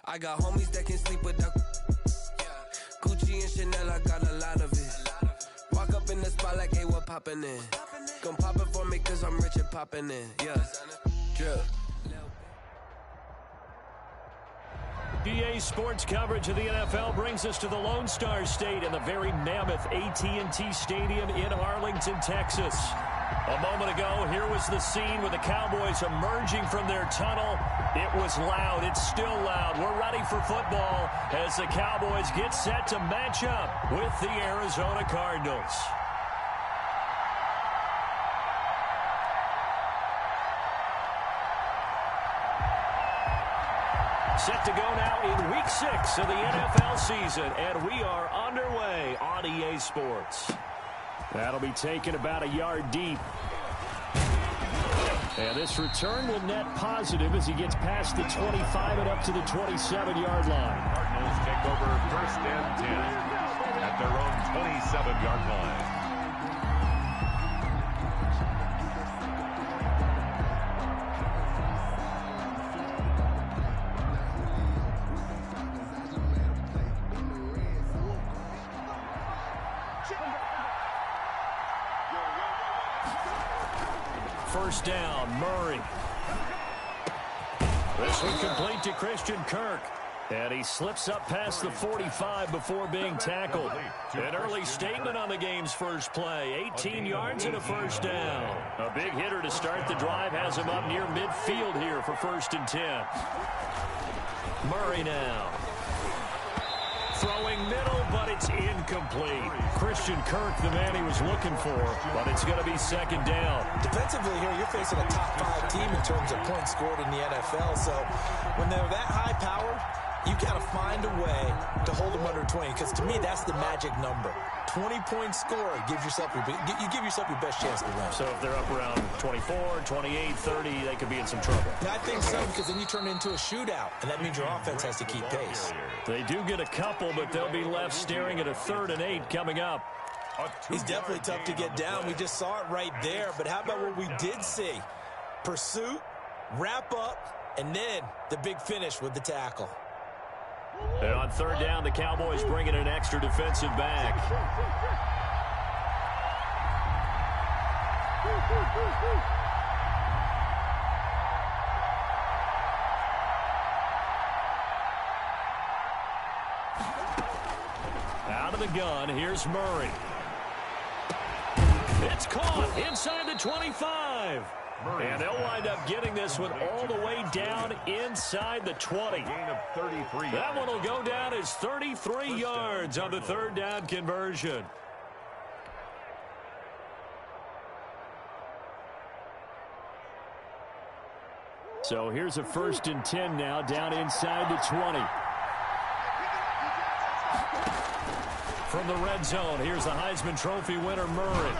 I got homies that can sleep without Gucci and Chanel, I got a lot of it. Walk up in the spot like, hey, what poppin' in? Come pop it for me cause I'm rich and poppin' in. Yeah, drip. EA Sports coverage of the NFL brings us to the Lone Star State and the very mammoth AT&T Stadium in Arlington, Texas. A moment ago, here was the scene with the Cowboys emerging from their tunnel. It was loud. It's still loud. We're ready for football as the Cowboys get set to match up with the Arizona Cardinals. Set to go now in Week 6 of the NFL season, and we are underway on EA Sports. That'll be taken about a yard deep. And this return will net positive as he gets past the 25 and up to the 27-yard line. Cardinals take over 1st and 10 at their own 27-yard line. First down, Murray. This one complete to Christian Kirk. And he slips up past the 45 before being tackled. An early statement on the game's first play. 18 yards and a first down. A big hitter to start the drive has him up near midfield here for 1st and 10. Murray now. Throwing middle, but it's incomplete. Christian Kirk, the man he was looking for, but it's going to be 2nd down. Defensively here, you're facing a top 5 team in terms of points scored in the NFL. So when they're that high powered, you got to find a way to hold them under 20, because to me, that's the magic number. 20-point score gives yourself you give yourself your best chance to win. So if they're up around 24, 28, 30, they could be in some trouble. Yeah, I think so, because then you turn it into a shootout, and that means your offense has to keep pace. They do get a couple, but they'll be left staring at a 3rd and 8 coming up. He's definitely tough to get down. We just saw it right there, but how about what we did see? Pursuit, wrap up, and then the big finish with the tackle. And on 3rd down, the Cowboys bring in an extra defensive back. Out of the gun, here's Murray. It's caught inside the 25. And they'll wind up getting this one all the way down inside the 20. That one will go down as 33 yards on the 3rd down conversion. So here's a 1st and 10 now down inside the 20. From the red zone, here's the Heisman Trophy winner, Murray.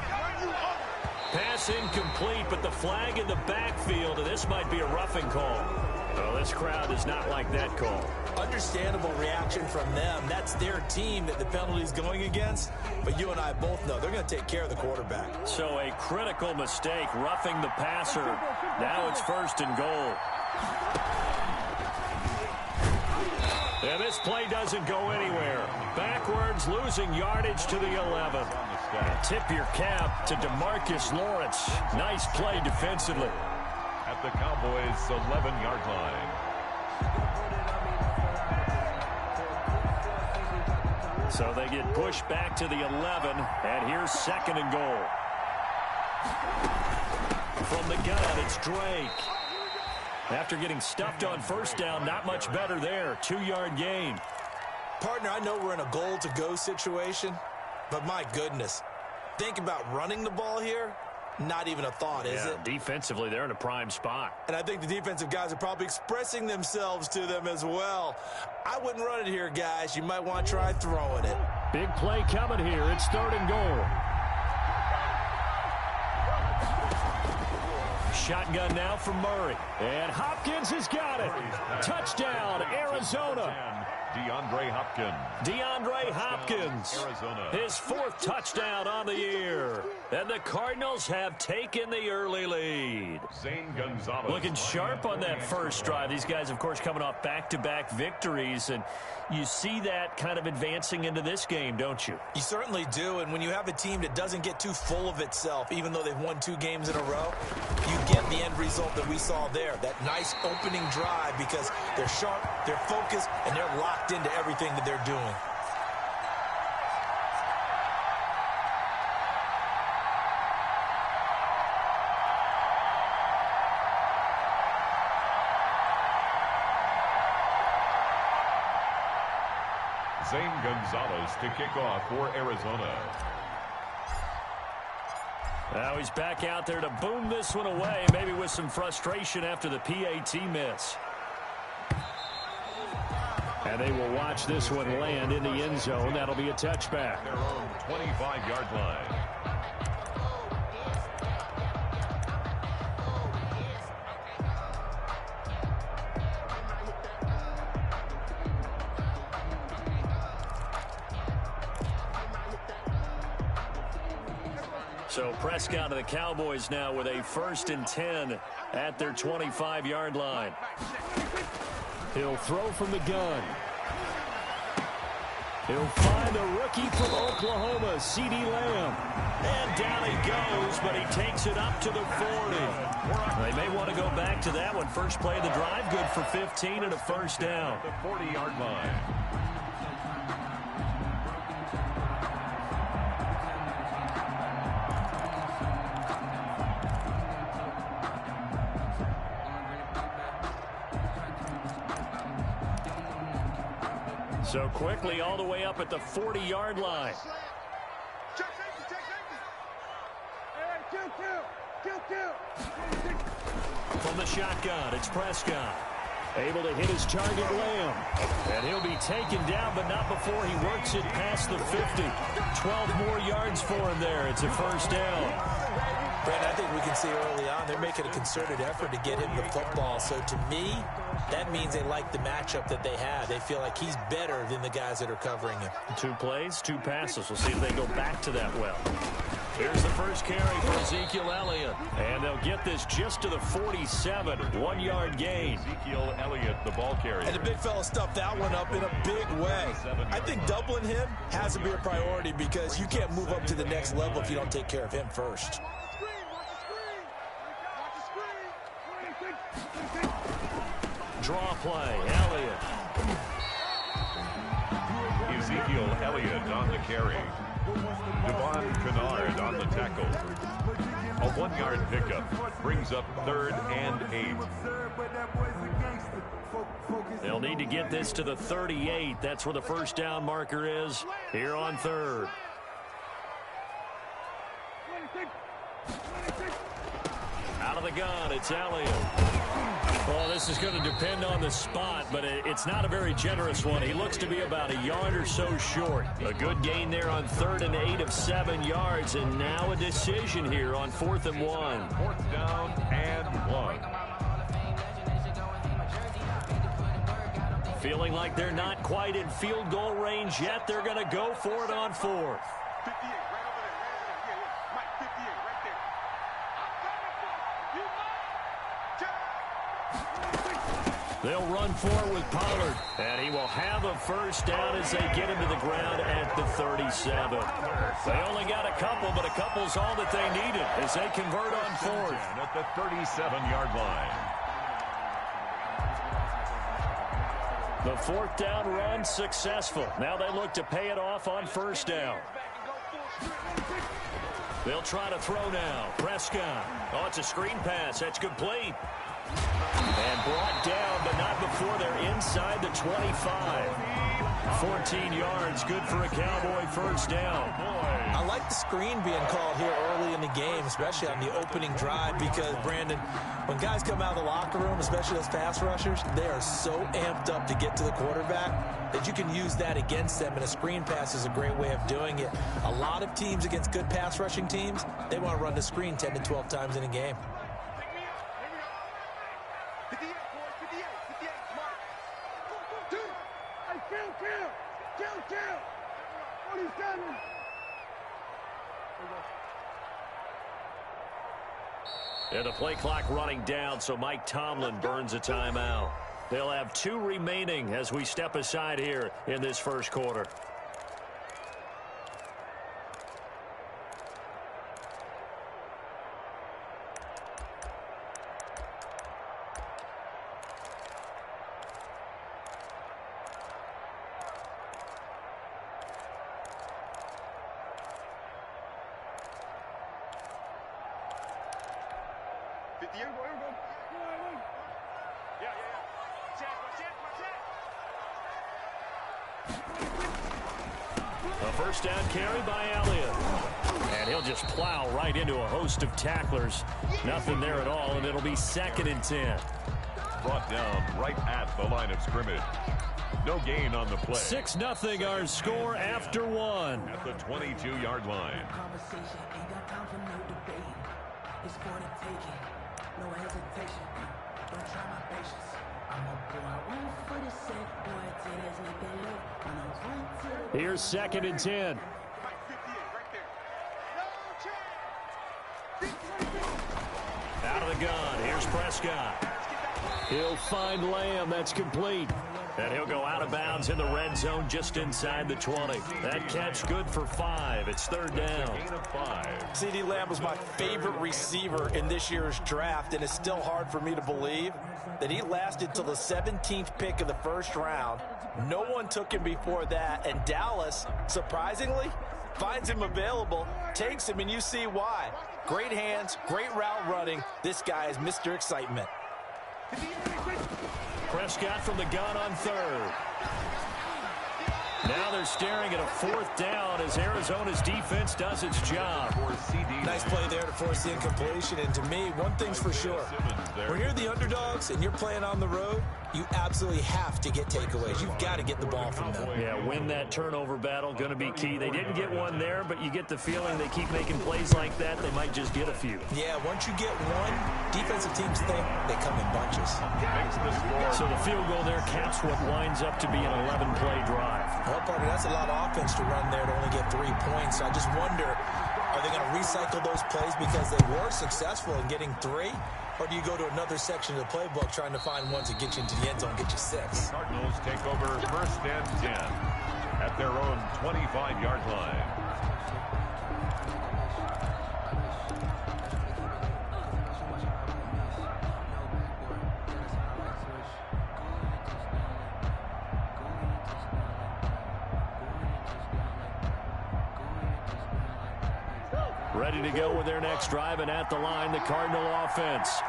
Pass incomplete, but the flag in the backfield, and this might be a roughing call. Well, this crowd does not like that call. Understandable reaction from them. That's their team that the penalty's going against. But you and I both know they're going to take care of the quarterback. So a critical mistake, roughing the passer. Now it's 1st and goal. And this play doesn't go anywhere. Backwards, losing yardage to the 11. Tip your cap to DeMarcus Lawrence. Nice play defensively. At the Cowboys' 11-yard line. So they get pushed back to the 11, and here's 2nd and goal. From the gun, it's Drake. After getting stuffed on 1st down, not much better there. 2-yard gain. Partner, I know we're in a goal-to-go situation, but my goodness, think about running the ball here. Not even a thought, is it? Defensively, they're in a prime spot. And I think the defensive guys are probably expressing themselves to them as well. I wouldn't run it here, guys. You might want to try throwing it. Big play coming here. It's 3rd and goal. Shotgun now from Murray. And Hopkins has got it. Touchdown, Arizona. DeAndre Hopkins, Arizona. his 4th touchdown on the year. And the Cardinals have taken the early lead. Zane Gonzalez. Looking sharp on that first drive. These guys, of course, coming off back-to-back victories. And you see that kind of advancing into this game, don't you? You certainly do. And when you have a team that doesn't get too full of itself, even though they've won 2 games in a row, you get the end result that we saw there. That nice opening drive because they're sharp, they're focused, and they're locked into everything that they're doing. Zane Gonzalez to kick off for Arizona. Now he's back out there to boom this one away, maybe with some frustration after the PAT miss. And they will watch this one land in the end zone. That'll be a touchback. Their own 25-yard line. So Prescott of the Cowboys now with a 1st and 10 at their 25-yard line. He'll throw from the gun. He'll find a rookie from Oklahoma, C.D. Lamb. And down he goes, but he takes it up to the 40. They may want to go back to that one. First play of the drive, good for 15 and a first down. The 40-yard line. So quickly all the way up at the 40-yard line. From the shotgun, it's Prescott. Able to hit his target, Lamb. And he'll be taken down, but not before he works it past the 50. 12 more yards for him there. It's a first down. Brandon, I think we can see early on they're making a concerted effort to get him the football. So to me, that means they like the matchup that they have. They feel like he's better than the guys that are covering him. 2 plays, 2 passes. We'll see if they go back to that well. Here's the first carry for Ezekiel Elliott. And they'll get this just to the 47. 1-yard gain. Ezekiel Elliott, the ball carrier. And the big fella stuffed that one up in a big way. I think doubling him has to be a priority because you can't move up to the next level if you don't take care of him first. Draw play, Elliott. Ezekiel Elliott on the carry. Devon Kennard on the tackle. A 1-yard pickup brings up 3rd and 8. They'll need to get this to the 38. That's where the first down marker is here on 3rd. Out of the gun, it's Elliott. Well, this is going to depend on the spot, but it's not a very generous one. He looks to be about a yard or so short. A good gain there on 3rd and 8 of 7 yards, and now a decision here on 4th and 1. 4th down and 1. Feeling like they're not quite in field goal range yet. They're going to go for it on 4th. They'll run forward with Pollard, and he will have a first down as they get him to the ground at the 37. They only got a couple, but a couple's all that they needed as they convert on 4th. At the 37-yard line. The 4th down run successful. Now they look to pay it off on first down. They'll try to throw now. Prescott. Oh, it's a screen pass. That's complete. And brought down, but not before they're inside the 25. 14 yards, good for a Cowboy first down. I like the screen being called here early in the game, especially on the opening drive, because, Brandon, when guys come out of the locker room, especially those pass rushers, they are so amped up to get to the quarterback that you can use that against them, and a screen pass is a great way of doing it. A lot of teams against good pass rushing teams, they want to run the screen 10 to 12 times in a game. And the play clock running down, so Mike Tomlin burns a timeout. They'll have 2 remaining as we step aside here in this first quarter. A first down carry by Elliott. And he'll just plow right into a host of tacklers. Nothing there at all, and it'll be 2nd and 10. Brought down right at the line of scrimmage. No gain on the play. 6-0 our score after 1. At the 22-yard line. Here's 2nd and 10. Out of the gun. Here's Prescott. He'll find Lamb. That's complete. And he'll go out of bounds in the red zone just inside the 20. That catch good for 5. It's 3rd down. Gain of 5. CeeDee Lamb was my favorite receiver in this year's draft, and it's still hard for me to believe that he lasted till the 17th pick of the first round. No one took him before that, and Dallas, surprisingly, finds him available, takes him, and you see why. Great hands, great route running. This guy is Mr. Excitement. Prescott from the gun on 3rd. Now they're staring at a 4th down as Arizona's defense does its job. Nice play there to force the incompletion. And to me, one thing's for sure. When you're the underdogs and you're playing on the road, you absolutely have to get takeaways. You've got to get the ball from them. Yeah, win that turnover battle, going to be key. They didn't get one there, but you get the feeling they keep making plays like that, they might just get a few. Yeah, once you get one, defensive teams think they come in bunches. So the field goal there caps what winds up to be an 11-play drive. Well, partner, that's a lot of offense to run there to only get 3 points. So I just wonder, are they going to recycle those plays because they were successful in getting 3? Or do you go to another section of the playbook trying to find ones that get you into the end zone, get you 6? Cardinals take over 1st and 10 at their own 25-yard line. Ready to go with their next drive, and at the line, the Cardinal offense.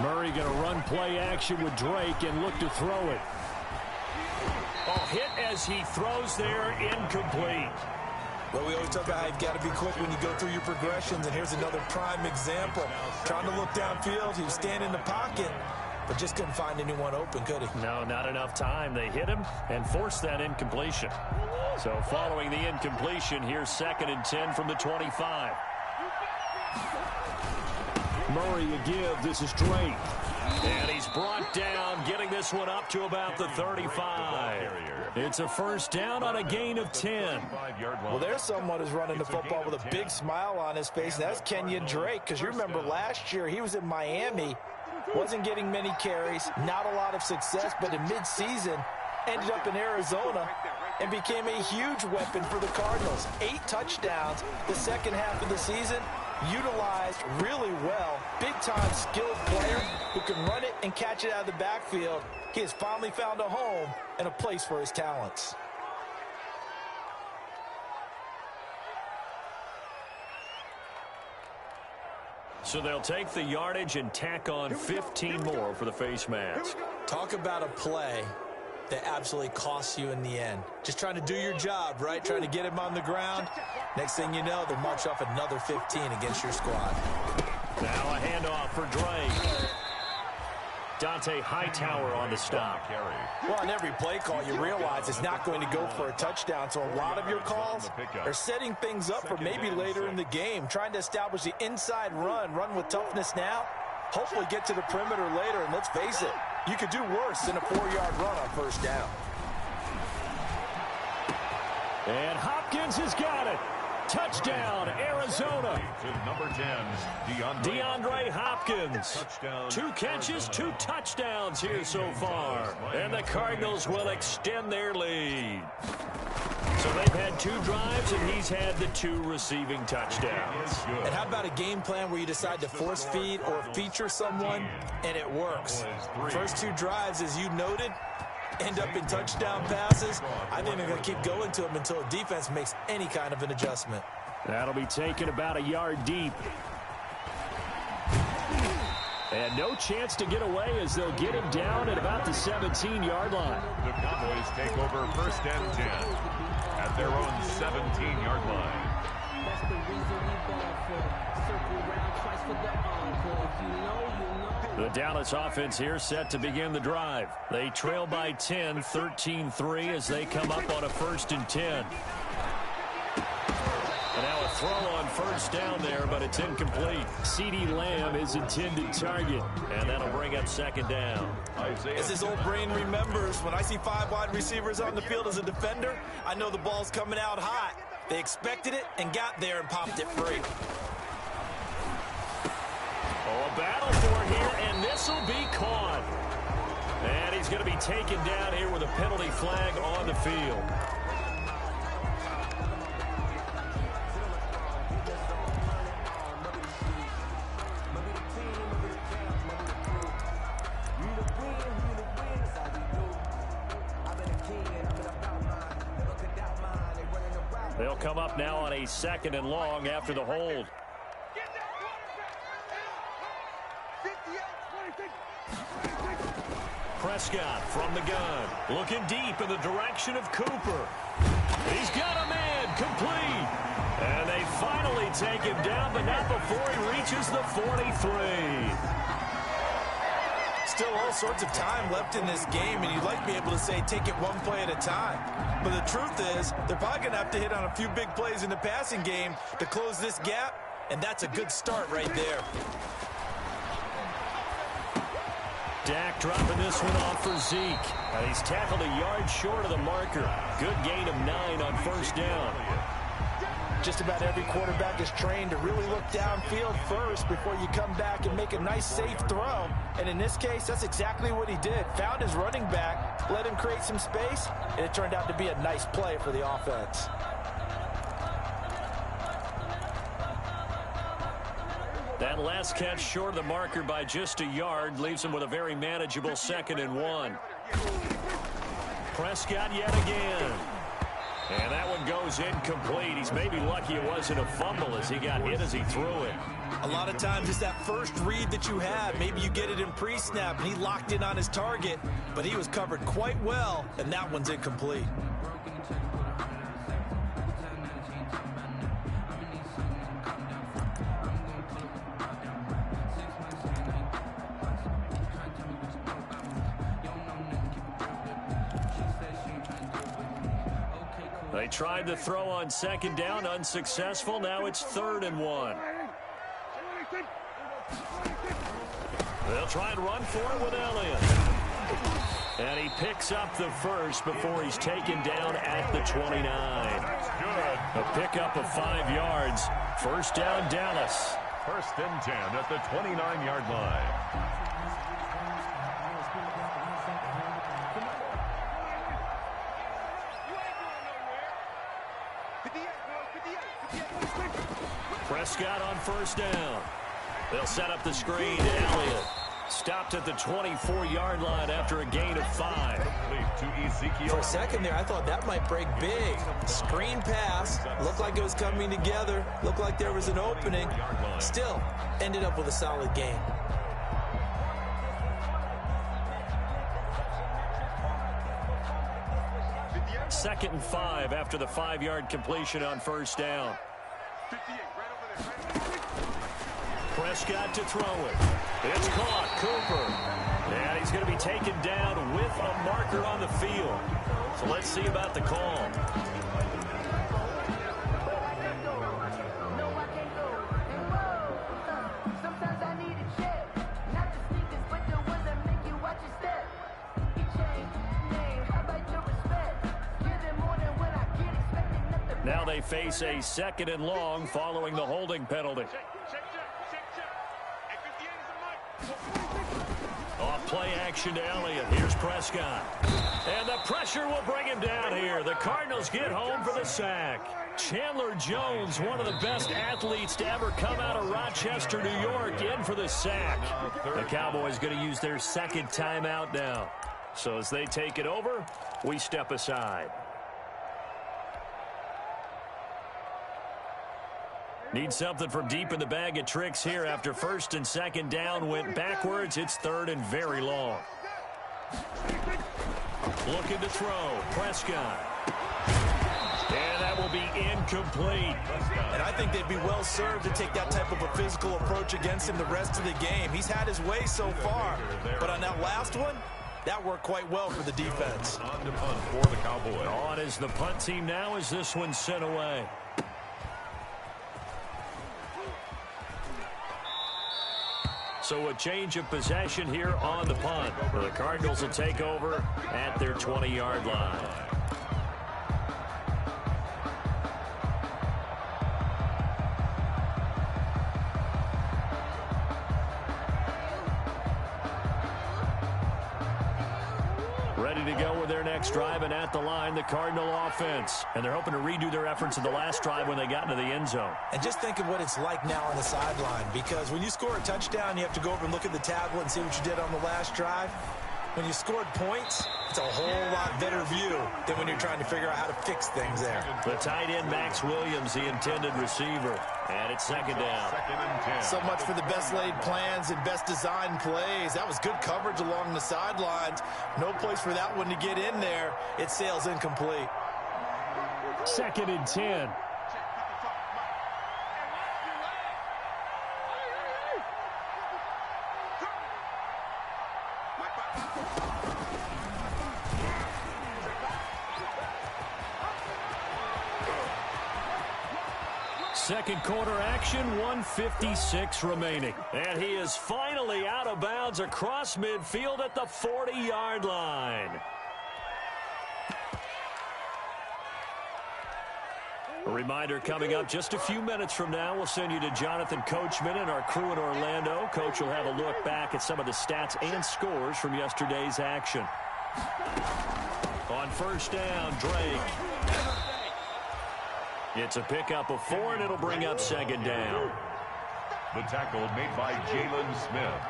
Murray going to run play action with Drake and look to throw it. Oh, hit as he throws there, incomplete. Well, we always talk about how you've got to be quick when you go through your progressions, and here's another prime example. Trying to look downfield, he was standing in the pocket, but just couldn't find anyone open, could he? No, not enough time. They hit him and forced that incompletion. So following the incompletion, here's 2nd and 10 from the 25. Murray a give. This is Drake. And he's brought down, getting this one up to about the 35. It's a first down on a gain of 10. Well, there's someone who's running the football with a big smile on his face, and that's Kenyon Drake, because you remember last year he was in Miami, wasn't getting many carries, not a lot of success, but in midseason ended up in Arizona and became a huge weapon for the Cardinals. 8 touchdowns the second half of the season, utilized really well. Big-time skilled player who can run it and catch it out of the backfield. He has finally found a home and a place for his talents. So they'll take the yardage and tack on 15 more for the face mask. Talk about a play that absolutely costs you in the end. Just trying to do your job, right? Trying to get him on the ground. Next thing you know, they'll march off another 15 against your squad. Now a handoff for Drake. Dante Hightower on the stop. Well, on every play call, you realize it's not going to go for a touchdown. So a lot of your calls are setting things up for maybe later in the game, trying to establish the inside run with toughness now, hopefully get to the perimeter later. And let's face it, you could do worse than a 4-yard run on first down. And Hopkins has got it. Touchdown, Arizona. Number 10, DeAndre Hopkins. 2 catches, 2 touchdowns here so far. And the Cardinals will extend their lead. So they've had 2 drives, and he's had the 2 receiving touchdowns. And how about a game plan where you decide to force feed or feature someone, and it works? First 2 drives, as you noted, end up in touchdown passes. I think they're going to keep going to them until the defense makes any kind of an adjustment. That'll be taken about a yard deep. And no chance to get away as they'll get him down at about the 17-yard line. The Cowboys take over first and 10 at their own 17-yard line. That's the reason we ball for circle round twice for the encore. If you know, you know. The Dallas offense here set to begin the drive. They trail by 10, 13-3 as they come up on a 1st and 10. And now a throw on first down there, but it's incomplete. CeeDee Lamb is intended target, and that'll bring up 2nd down. As his old brain remembers, when I see 5 wide receivers on the field as a defender, I know the ball's coming out hot. They expected it and got there and popped it free. Oh, a battle for it here, and this will be caught. And he's going to be taken down here with a penalty flag on the field. They'll come up now on a 2nd and long after the hold. Prescott from the gun, looking deep in the direction of Cooper. He's got a man, complete. And they finally take him down, but not before he reaches the 43. Still all sorts of time left in this game, and you'd like to be able to say take it one play at a time. But the truth is, they're probably going to have to hit on a few big plays in the passing game to close this gap, and that's a good start right there. Dak dropping this one off for Zeke. And he's tackled a yard short of the marker. Good gain of 9 on first down. Just about every quarterback is trained to really look downfield first before you come back and make a nice, safe throw. And in this case, that's exactly what he did. Found his running back, let him create some space, and it turned out to be a nice play for the offense. That last catch short of the marker by just a yard leaves him with a very manageable 2nd and 1. Prescott yet again. And that one goes incomplete. He's maybe lucky it wasn't a fumble as he got hit as he threw it. A lot of times it's that first read that you have. Maybe you get it in pre-snap and he locked in on his target, but he was covered quite well, and that one's incomplete. They tried to throw on 2nd down, unsuccessful. Now it's 3rd and 1. They'll try and run for it with Elliott. And he picks up the first before he's taken down at the 29. A pickup of 5 yards. First down, Dallas. 1st and 10 at the 29-yard line. Prescott on first down. They'll set up the screen to Elliott. Stopped at the 24-yard line after a gain of 5. For a second there, I thought that might break big. Screen pass. Looked like it was coming together. Looked like there was an opening. Still, ended up with a solid gain. Second and 5 after the 5-yard completion on first down. Prescott to throw it. It's caught. Cooper. And he's going to be taken down with a marker on the field. So let's see about the call. Now they face a 2nd and long following the holding penalty. Off play action to Elliott. Here's Prescott. And the pressure will bring him down here. The Cardinals get home for the sack. Chandler Jones, one of the best athletes to ever come out of Rochester, New York, in for the sack. The Cowboys going to use their 2nd timeout now. So as they take it over, we step aside. Need something from deep in the bag of tricks here after 1st and 2nd down went backwards. It's 3rd and very long. Looking to throw. Prescott. And that will be incomplete. And I think they'd be well served to take that type of a physical approach against him the rest of the game. He's had his way so far. But on that last one, that worked quite well for the defense. On to punt for the Cowboys. On is the punt team now as this one's sent away. So a change of possession here on the punt. The Cardinals will take over at their 20-yard line. Ready to go with their next drive, and at the line, the Cardinal offense. And they're hoping to redo their efforts in the last drive when they got into the end zone. And just think of what it's like now on the sideline, because when you score a touchdown, you have to go over and look at the tablet and see what you did on the last drive. When you scored points, it's a whole lot better view than when you're trying to figure out how to fix things there. The tight end, Max Williams, the intended receiver. And it's 2nd down. 2nd and 10. So much for the best laid plans and best designed plays. That was good coverage along the sidelines. No place for that one to get in there. It sails incomplete. 2nd and 10. Second quarter action, 1:56 remaining. And he is finally out of bounds across midfield at the 40-yard line. A reminder coming up just a few minutes from now, we'll send you to Jonathan Coachman and our crew in Orlando. Coach will have a look back at some of the stats and scores from yesterday's action. On 1st down, Drake. It's a pickup of 4, and it'll bring up 2nd down. The tackle made by Jalen Smith.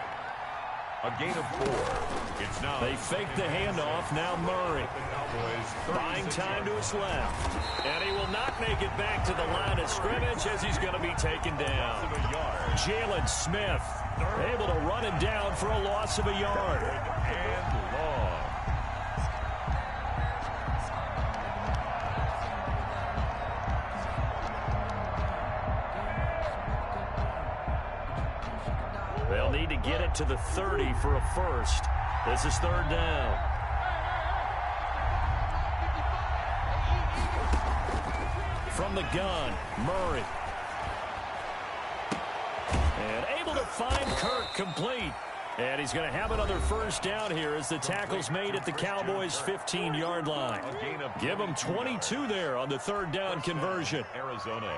A gain of 4. It's now. They fake the handoff. Now Murray. Buying time to his left. And he will not make it back to the line of scrimmage as he's going to be taken down. Jalen Smith able to run him down for a loss of a yard. And long. They'll need to get it to the 30 for a first. This is 3rd down. From the gun, Murray. And able to find Kirk complete. And he's going to have another 1st down here as the tackle's made at the Cowboys' 15-yard line. Give them 22 there on the 3rd down conversion. Arizona.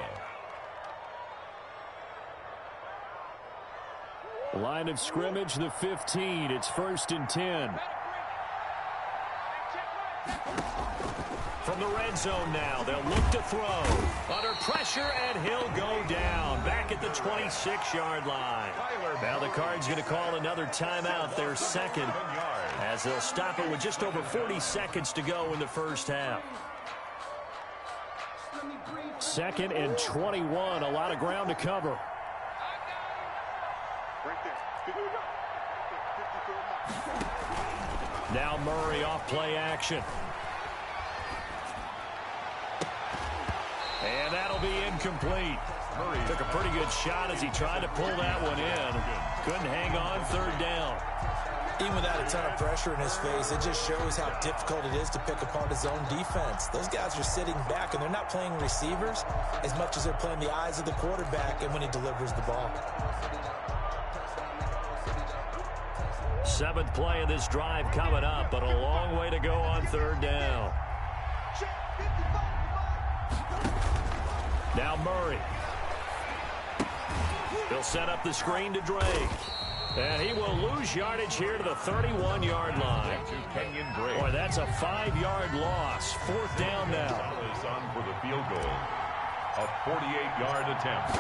Line of scrimmage, the 15. It's 1st and 10. From the red zone now, they'll look to throw. Under pressure, and he'll go down. Back at the 26-yard line. Now the Cards going to call another timeout, their 2nd, as they'll stop it with just over 40 seconds to go in the 1st half. 2nd and 21, a lot of ground to cover. Now Murray off play action. And that'll be incomplete. Took a pretty good shot as he tried to pull that one in. Couldn't hang on, third down. Even without a ton of pressure in his face, it just shows how difficult it is to pick apart his own defense. Those guys are sitting back, and they're not playing receivers as much as they're playing the eyes of the quarterback and when he delivers the ball. 7th play of this drive coming up, but a long way to go on third down. Now Murray. He'll set up the screen to Drake. And he will lose yardage here to the 31-yard line. Boy, that's a 5-yard loss. 4th down now. Is on for the field goal. A 48-yard attempt.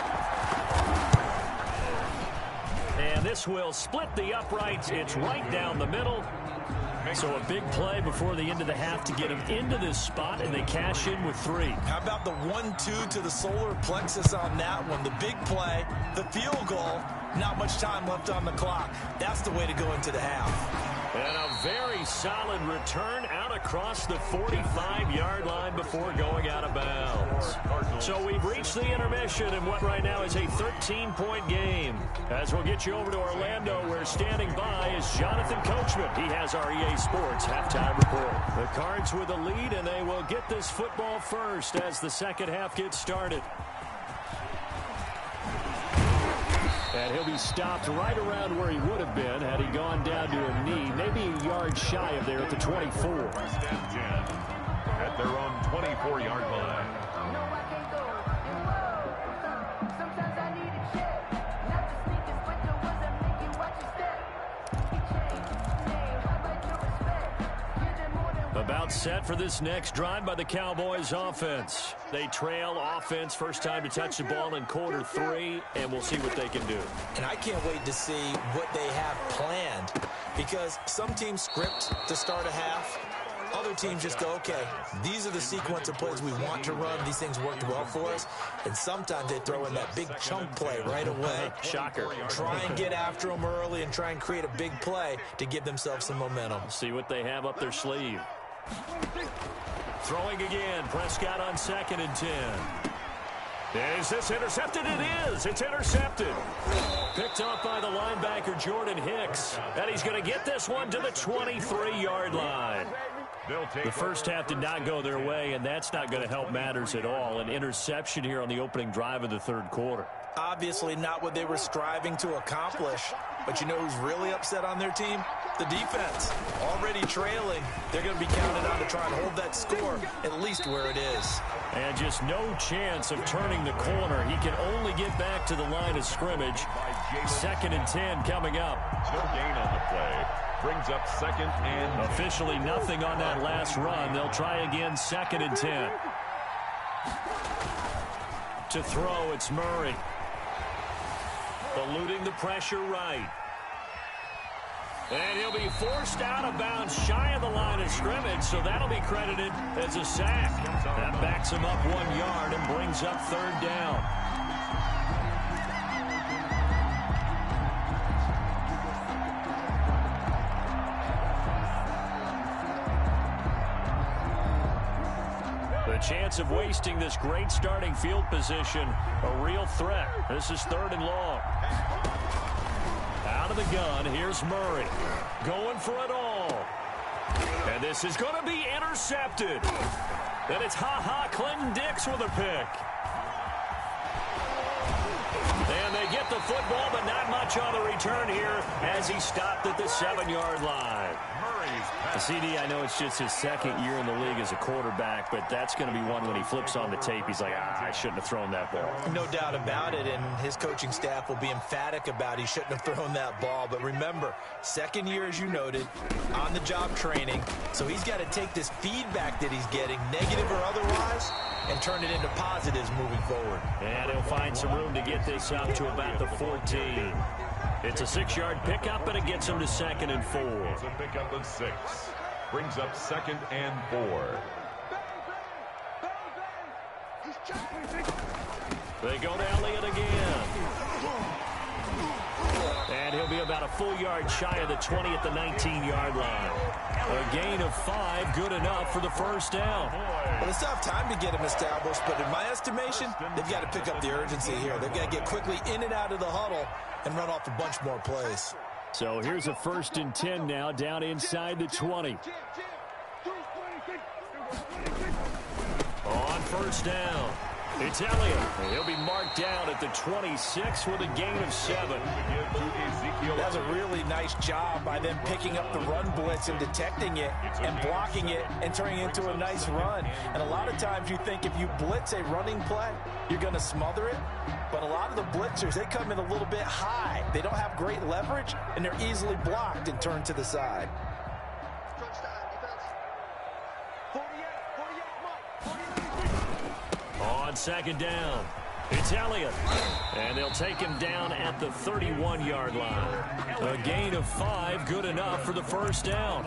And this will split the uprights. It's right down the middle. So a big play before the end of the half to get him into this spot, and they cash in with 3. How about the 1-2 to the solar plexus on that one? The big play, the field goal, not much time left on the clock. That's the way to go into the half. And a very solid return out across the 45-yard line before going out of bounds. So we've reached the intermission in what right now is a 13-point game. As we'll get you over to Orlando, where standing by is Jonathan Coachman. He has our EA Sports halftime report. The Cards with a lead, and they will get this football first as the second half gets started. And he'll be stopped right around where he would have been had he gone down to a knee, maybe a yard shy of there at the 24. At their own 24-yard line. About set for this next drive by the Cowboys offense. They trail offense, first time to touch the ball in quarter 3, and we'll see what they can do. And I can't wait to see what they have planned, because some teams script to start a half. Other teams just go, okay, these are the sequence of plays we want to run. These things worked well for us. And sometimes they throw in that big chunk play right away. Shocker. Try and get after them early and try and create a big play to give themselves some momentum. See what they have up their sleeve. Throwing again. Prescott on 2nd and 10. Is this intercepted? It is. It's intercepted. Picked up by the linebacker, Jordan Hicks. And he's going to get this one to the 23-yard line. The first half did not go their way, and that's not going to help matters at all. An interception here on the opening drive of the third quarter. Obviously not what they were striving to accomplish. But you know who's really upset on their team? The defense. Already trailing. They're going to be counted on to try and hold that score at least where it is. And just no chance of turning the corner. He can only get back to the line of scrimmage. 2nd and 10 coming up. No gain on the play. Brings up 2nd and... Officially nothing on that last run. They'll try again 2nd and 10. To throw, it's Murray. Eluding the pressure right. And he'll be forced out of bounds shy of the line of scrimmage, so that'll be credited as a sack. That backs him up 1 yard and brings up 3rd down. The chance of wasting this great starting field position, a real threat. This is 3rd and long. Out of the gun, here's Murray. Going for it all. And this is going to be intercepted. And it's Clinton Dix with a pick. And they get the football, but not much on the return here as he stopped at the 7-yard line. CD, I know it's just his 2nd year in the league as a quarterback, but that's going to be one when he flips on the tape, he's like, I shouldn't have thrown that ball. No doubt about it, and his coaching staff will be emphatic about he shouldn't have thrown that ball. But remember, 2nd year, as you noted, on-the-job training, so he's got to take this feedback that he's getting, negative or otherwise, and turn it into positives moving forward. And he'll find some room to get this up to about the 14. It's a 6-yard pickup, and it gets him to 2nd and 4. It's a pickup of 6. Brings up 2nd and 4. They go to Elliott again. And he'll be about a a full yard shy of the 20 at the 19-yard line. A gain of 5, good enough for the first down. Well, it's tough time to get them established, but in my estimation, they've got to pick up the urgency here. They've got to get quickly in and out of the huddle and run off a bunch more plays. So here's a 1st and 10 now, down inside the 20. On first down, it's Elliott. He'll be marked down at the 26 with a gain of 7. That's a really nice job by them picking up the run blitz and detecting it and blocking it and turning it into a nice run. And a lot of times you think if you blitz a running play, you're going to smother it. But a lot of the blitzers, they come in a little bit high. They don't have great leverage, and they're easily blocked and turned to the side. On second down, it's Elliott. And they'll take him down at the 31-yard line. A gain of 5, good enough for the first down.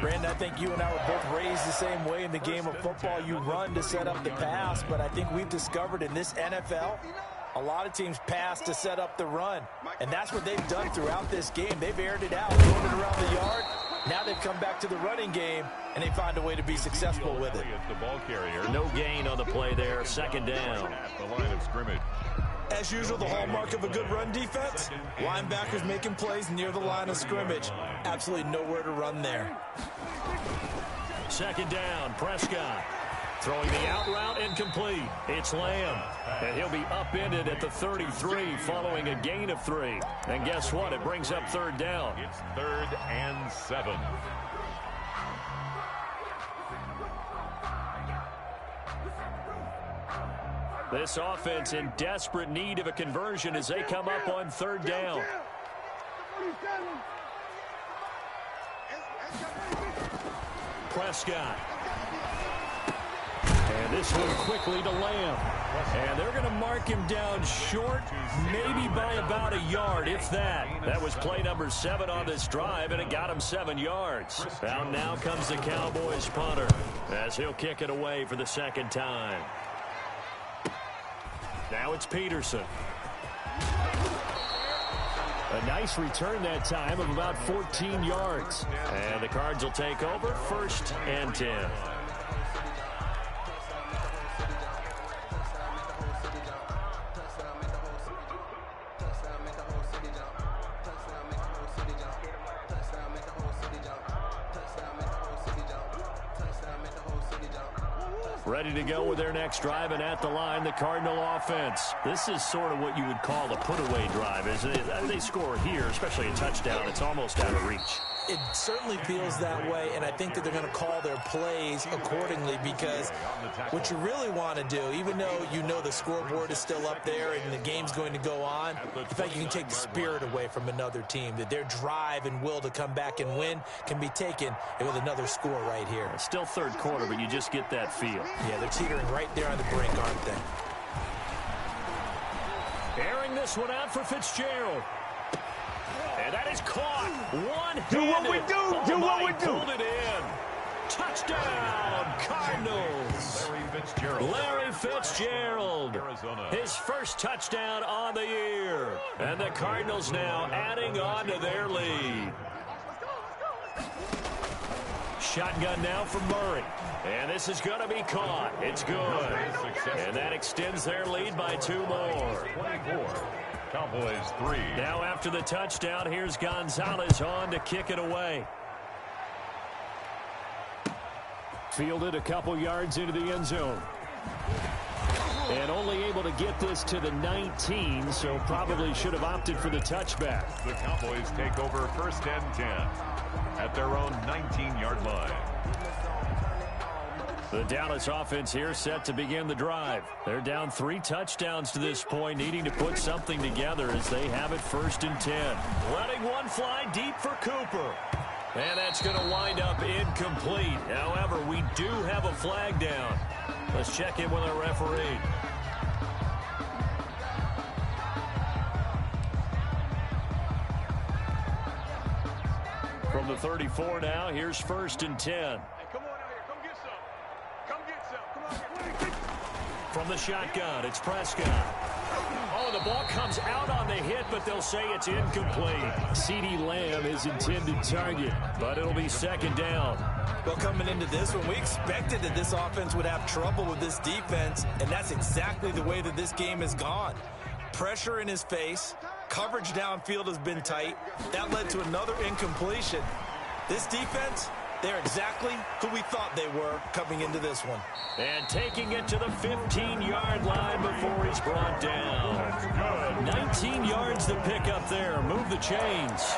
Brandon, I think you and I were both raised the same way in the game of football. You run to set up the pass, but I think we've discovered in this NFL, a lot of teams pass to set up the run. And that's what they've done throughout this game. They've aired it out, thrown it around the yard. Now they've come back to the running game, and they find a way to be successful with it. The ball carrier. No gain on the play there, second down. At the line of scrimmage. As usual, the hallmark of a good run defense, linebackers making plays near the line of scrimmage. Absolutely nowhere to run there. Second down, Prescott. Throwing the out route incomplete. It's Lamb. And he'll be upended at the 33 following a gain of 3. And guess what? It brings up third down. It's 3rd and 7. This offense in desperate need of a conversion as they come up on third down. Prescott. And this one quickly to Lamb. And they're going to mark him down short, maybe by about a yard, if that. That was play number 7 on this drive, and it got him 7 yards. Now comes the Cowboys punter as he'll kick it away for the second time. Now it's Peterson. A nice return that time of about 14 yards. And the Cards will take over, 1st and 10. Ready to go with their next drive, and at the line, the Cardinal offense. This is sort of what you would call a put-away drive, isn't it? They score here, especially a touchdown. It's almost out of reach. It certainly feels that way, and I think that they're going to call their plays accordingly because what you really want to do, even though you know the scoreboard is still up there and the game's going to go on, in fact, you can take the spirit away from another team, that their drive and will to come back and win can be taken with another score right here. It's still third quarter, but you just get that feel. Yeah, they're teetering right there on the brink, aren't they? Airing this one out for Fitzgerald. And that is caught. One-handed. Do what we do. Do what we do. Pulled it in. Touchdown, Cardinals. Larry Fitzgerald. Arizona. His first touchdown on the year. And the Cardinals now adding on to their lead. Shotgun now for Murray. And this is going to be caught. It's good. And that extends their lead by 2 more. 24. Cowboys 3. Now after the touchdown, here's Gonzalez on to kick it away. Fielded a couple yards into the end zone. And only able to get this to the 19, so probably should have opted for the touchback. The Cowboys take over 1st and 10 at their own 19-yard line. The Dallas offense here set to begin the drive. They're down 3 touchdowns to this point, needing to put something together as they have it 1st and 10. Letting one fly deep for Cooper. And that's going to wind up incomplete. However, we do have a flag down. Let's check in with our referee. From the 34 now, here's 1st and 10. From the shotgun, it's Prescott. Oh, the ball comes out on the hit, but they'll say it's incomplete. CeeDee Lamb is intended target, but it'll be second down. Well, coming into this one, we expected that this offense would have trouble with this defense, and that's exactly the way that this game has gone. Pressure in his face. Coverage downfield has been tight. That led to another incompletion. This defense, they're exactly who we thought they were coming into this one. And taking it to the 15-yard line before he's brought down. 19 yards to pick up there. Move the chains.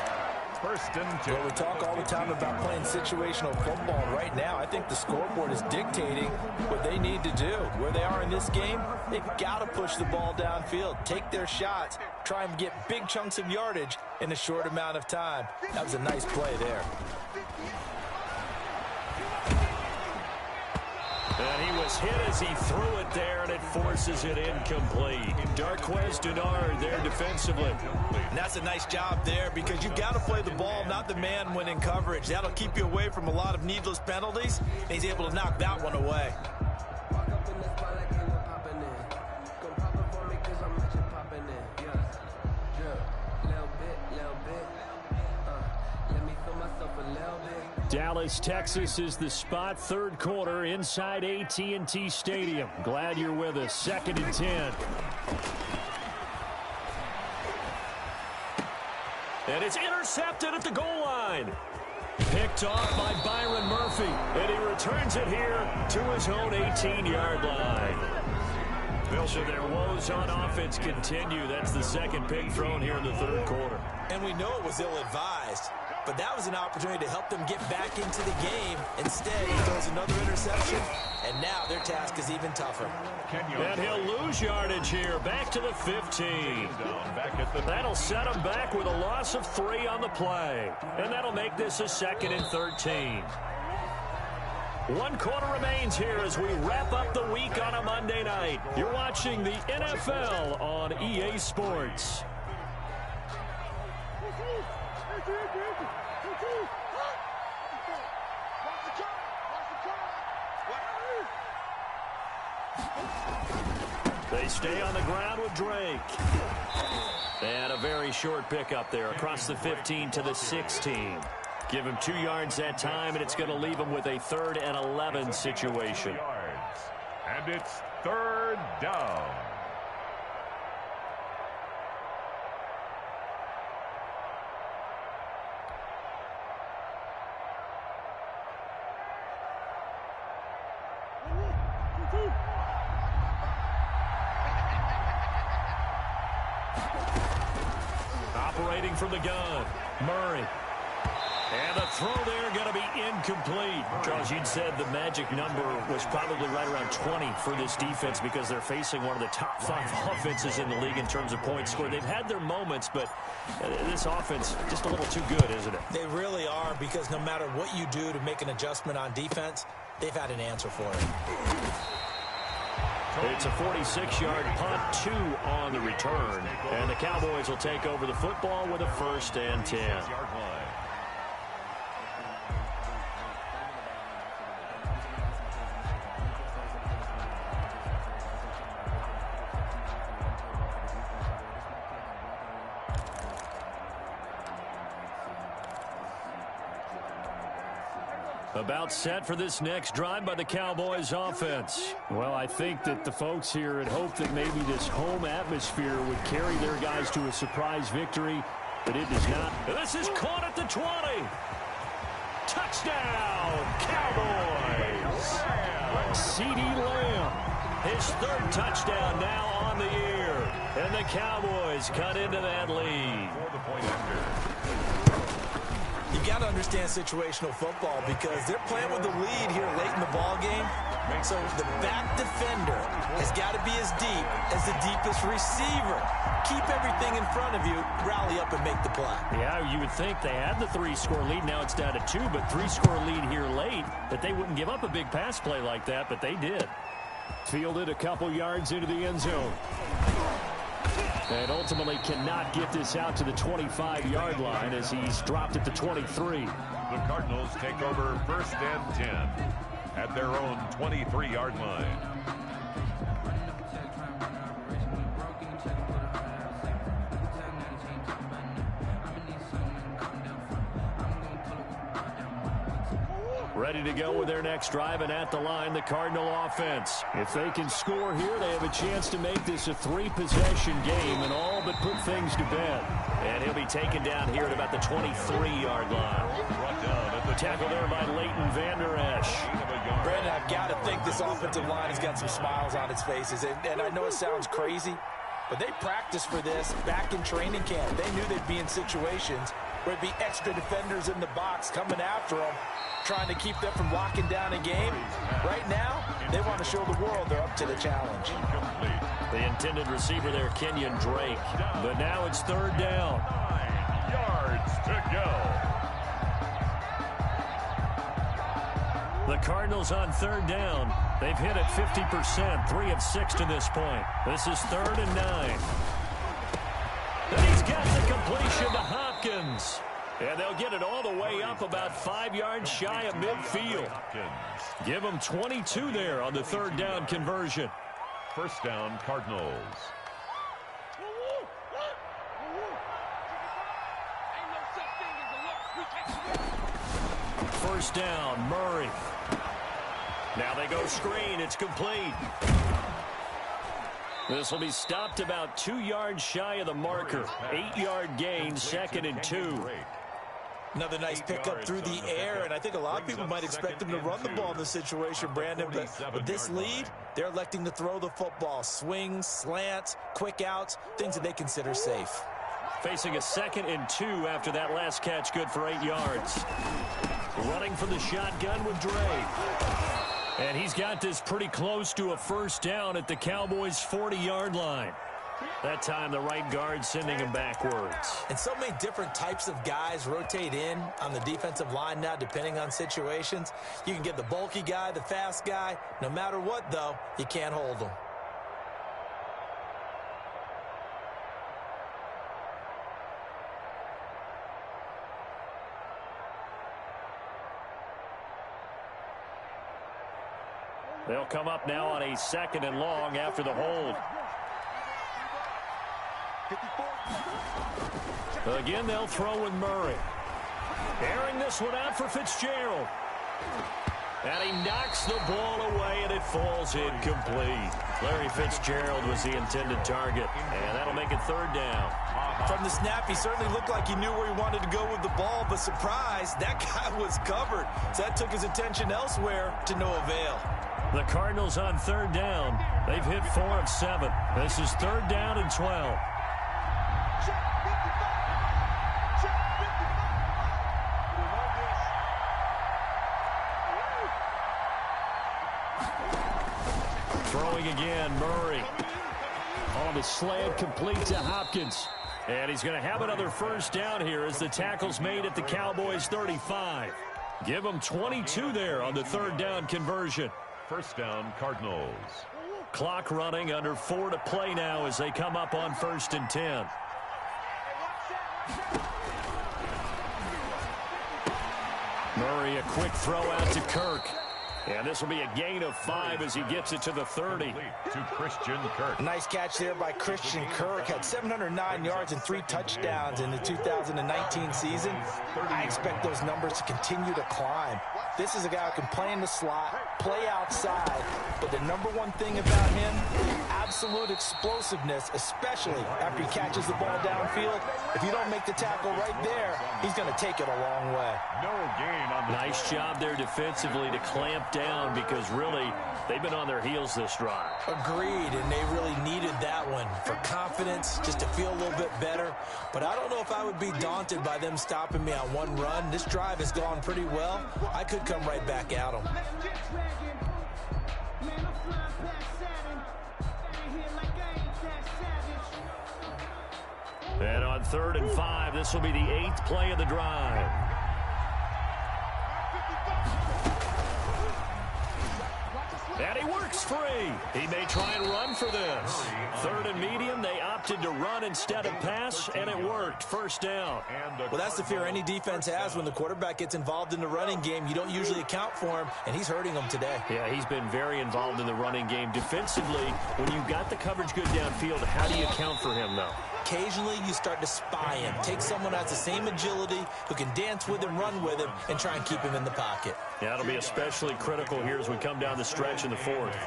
First and 2. Well, we talk all the time about playing situational football. Right now, I think the scoreboard is dictating what they need to do. Where they are in this game, they've got to push the ball downfield, take their shots, try and get big chunks of yardage in a short amount of time. That was a nice play there. And he was hit as he threw it there, and it forces it incomplete. Darquez Denard there defensively. And that's a nice job there because you've got to play the ball, not the man when in coverage. That'll keep you away from a lot of needless penalties, and he's able to knock that one away. Dallas, Texas is the spot. Third quarter inside AT&T Stadium. Glad you're with us. 2nd and 10. And it's intercepted at the goal line. Picked off by Byron Murphy. And he returns it here to his own 18-yard line. So their woes on offense continue. That's the second pick thrown here in the third quarter. And we know it was ill-advised, but that was an opportunity to help them get back into the game. Instead, he throws another interception, and now their task is even tougher. And he'll lose yardage here, back to the 15. That'll set him back with a loss of 3 on the play. And that'll make this a 2nd and 13. 1 quarter remains here as we wrap up the week on a Monday night. You're watching the NFL on EA Sports. They stay on the ground with Drake. And a very short pickup there across the 15 to the 16. Give him 2 yards that time, and it's going to leave him with a 3rd and 11 situation. And it's 3rd down. Operating from the gun, Murray. And the throw there going to be incomplete. Charles, you'd said the magic number was probably right around 20 for this defense because they're facing one of the top 5 offenses in the league in terms of points scored. They've had their moments, but this offense just a little too good, isn't it? They really are, because no matter what you do to make an adjustment on defense, they've had an answer for it. It's a 46-yard punt, 2 on the return. And the Cowboys will take over the football with a 1st and 10. About set for this next drive by the Cowboys offense. Well, I think that the folks here had hoped that maybe this home atmosphere would carry their guys to a surprise victory, but it does not. This is caught at the 20. Touchdown, Cowboys. CeeDee Lamb, his 3rd touchdown now on the year. And the Cowboys cut into that lead. For the point after. You got to understand situational football because they're playing with the lead here late in the ball game. So the back defender has got to be as deep as the deepest receiver. Keep everything in front of you, rally up and make the play. Yeah, you would think they had the 3-score lead. Now it's down to 2, but 3-score lead here late, that they wouldn't give up a big pass play like that, but they did. Fielded a couple yards into the end zone. And ultimately cannot get this out to the 25-yard line as he's dropped at the 23. The Cardinals take over 1st and 10 at their own 23-yard line. Ready to go with their next drive, and at the line, the Cardinal offense. If they can score here, they have a chance to make this a 3-possession game and all but put things to bed. And he'll be taken down here at about the 23-yard line. Brought down at the Tackle there by Leighton Vander Esch. Brandon, I've got to think this offensive line has got some smiles on its faces. And I know it sounds crazy, but they practiced for this back in training camp. They knew they'd be in situations where it'd be extra defenders in the box coming after them, trying to keep them from locking down a game. Right now, they want to show the world they're up to the challenge. The intended receiver there, Kenyon Drake. But now it's third down. 9 yards to go. The Cardinals on third down. They've hit it 50%, 3 of 6 to this point. This is 3rd and 9. And he's got the completion to Hopkins. And they'll get it all the way up about 5 yards shy of midfield. Give them 22 there on the third down conversion. First down, Cardinals. First down, Murray. Now they go screen. It's complete. This will be stopped about 2 yards shy of the marker. 8-yard gain, 2nd and 2. Another nice pickup through the air, and I think a lot of people might expect him to run the ball in this situation, Brandon, but with this lead, they're electing to throw the football. Swings, slants, quick outs, things that they consider safe. Facing a 2nd and 2 after that last catch, good for 8 yards. Running for the shotgun with Drake. And he's got this pretty close to a first down at the Cowboys' 40-yard line. That time, the right guard sending him backwards. And so many different types of guys rotate in on the defensive line now, depending on situations. You can get the bulky guy, the fast guy. No matter what, though, you can't hold them. They'll come up now on a 2nd and long after the hold. Again, they'll throw with Murray. Airing this one out for Fitzgerald. And he knocks the ball away, and it falls incomplete. Larry Fitzgerald was the intended target, and that'll make it 3rd down. From the snap, he certainly looked like he knew where he wanted to go with the ball, but surprise, that guy was covered. So that took his attention elsewhere to no avail. The Cardinals on 3rd down. They've hit 4 of 7. This is 3rd down and 12. Throwing again, Murray. On the slant, complete to Hopkins. And he's going to have another first down here as the tackle's made at the Cowboys' 35. Give them 22 there on the 3rd down conversion. First down, Cardinals. Clock running, under 4 to play now as they come up on 1st and 10. Murray, a quick throw out to Kirk. And this will be a gain of 5 as he gets it to the 30. To Christian Kirk. Nice catch there by Christian Kirk. Had 709 yards and 3 touchdowns in the 2019 season. I expect those numbers to continue to climb. This is a guy who can play in the slot, play outside, but the number one thing about him, absolute explosiveness, especially after he catches the ball downfield. If you don't make the tackle right there, he's going to take it a long way. No gain on the nice job there defensively to clamp down, because really they've been on their heels this drive. Agreed, and they really needed that one for confidence, just to feel a little bit better. But I don't know if I would be daunted by them stopping me on one run. This drive has gone pretty well. I could come right back at them. And on 3rd and 5, this will be the 8th play of the drive. And he works free. He may try and run for this. 3rd and medium, they opted to run instead of pass, and it worked. First down. Well, that's the fear any defense has when the quarterback gets involved in the running game. You don't usually account for him, and he's hurting them today. Yeah, he's been very involved in the running game. Defensively, when you've got the coverage good downfield, how do you account for him, though? occasionally you start to spy him. Take someone who has the same agility, who can dance with him, run with him, and try and keep him in the pocket. Yeah, it'll be especially critical here as we come down the stretch in the fourth.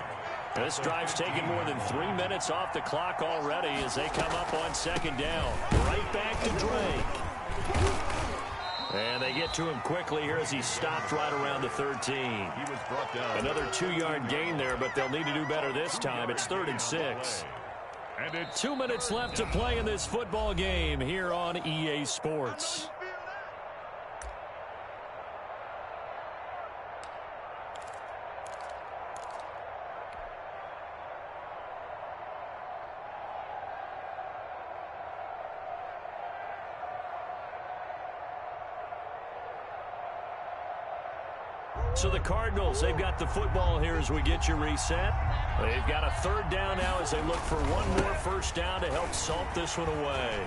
This drive's taken more than 3 minutes off the clock already as they come up on second down. Right back to Drake. And they get to him quickly here as he stopped right around the 13. He was brought down. Another 2-yard gain there, but they'll need to do better this time. It's 3rd and 6. And it's 2 minutes left to play in this football game here on EA Sports. So the Cardinals, they've got the football here as we get you reset. They've got a 3rd down now as they look for one more first down to help salt this one away.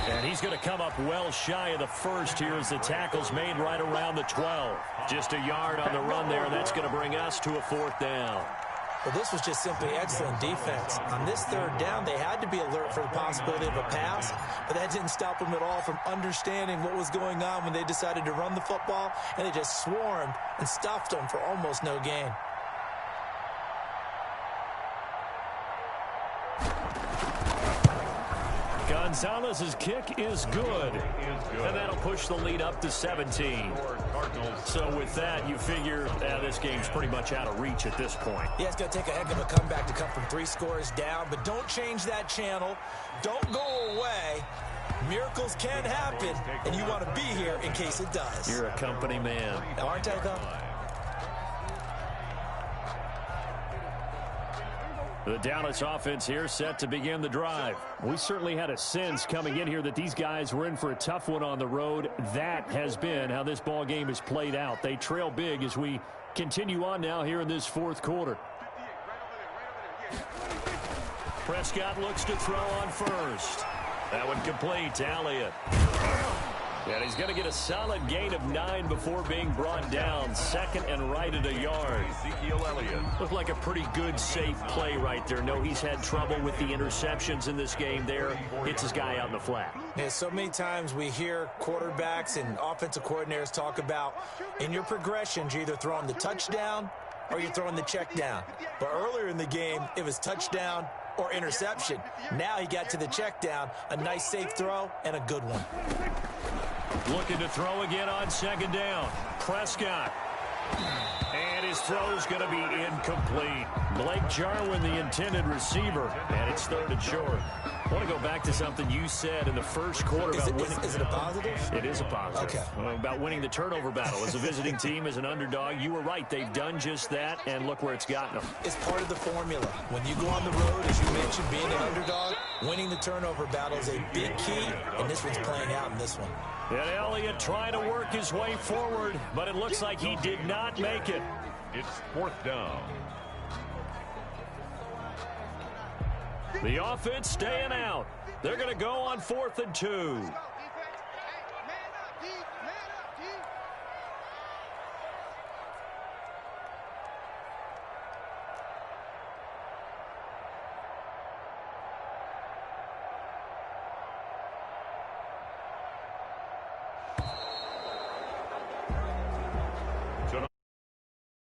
And he's going to come up well shy of the first here as the tackle's made right around the 12. Just a yard on the run there, and that's going to bring us to a 4th down. Well, this was just simply excellent defense. On this 3rd down, they had to be alert for the possibility of a pass, but that didn't stop them at all from understanding what was going on when they decided to run the football, and they just swarmed and stuffed them for almost no gain. Gonzalez's kick is good. And that'll push the lead up to 17. So with that, you figure this game's pretty much out of reach at this point. Yeah, it's going to take a heck of a comeback to come from 3 scores down, but don't change that channel. Don't go away. Miracles can happen, and you want to be here in case it does. You're a company man. Aren't I, though? The Dallas offense here set to begin the drive. We certainly had a sense coming in here that these guys were in for a tough one on the road. That has been how this ball game has played out. They trail big as we continue on now here in this 4th quarter. Prescott looks to throw on first. That one complete to Elliott. And he's going to get a solid gain of 9 before being brought down. 2nd and right at a yard. Ezekiel Elliott. Looked like a pretty good, safe play right there. No, he's had trouble with the interceptions in this game there. Hits his guy out in the flat. Yeah, so many times we hear quarterbacks and offensive coordinators talk about in your progressions, you're either throwing the touchdown or you're throwing the check down. But earlier in the game, it was touchdown or interception. Now he got to the check down, a nice safe throw and a good one. Looking to throw again on 2nd down. Prescott. And his throw's going to be incomplete. Blake Jarwin, the intended receiver. And it's 3rd and short. I want to go back to something you said in the first quarter. Is it a positive? It is a positive. Okay. About winning the turnover battle. As a visiting team, as an underdog, you were right. They've done just that, and look where it's gotten them. It's part of the formula. When you go on the road, as you mentioned, being an underdog, winning the turnover battle is a big key, and this one's playing out in this one. And Elliott trying to work his way forward, but it looks like he did not make it. It's 4th down. The offense staying out. They're going to go on 4th and 2.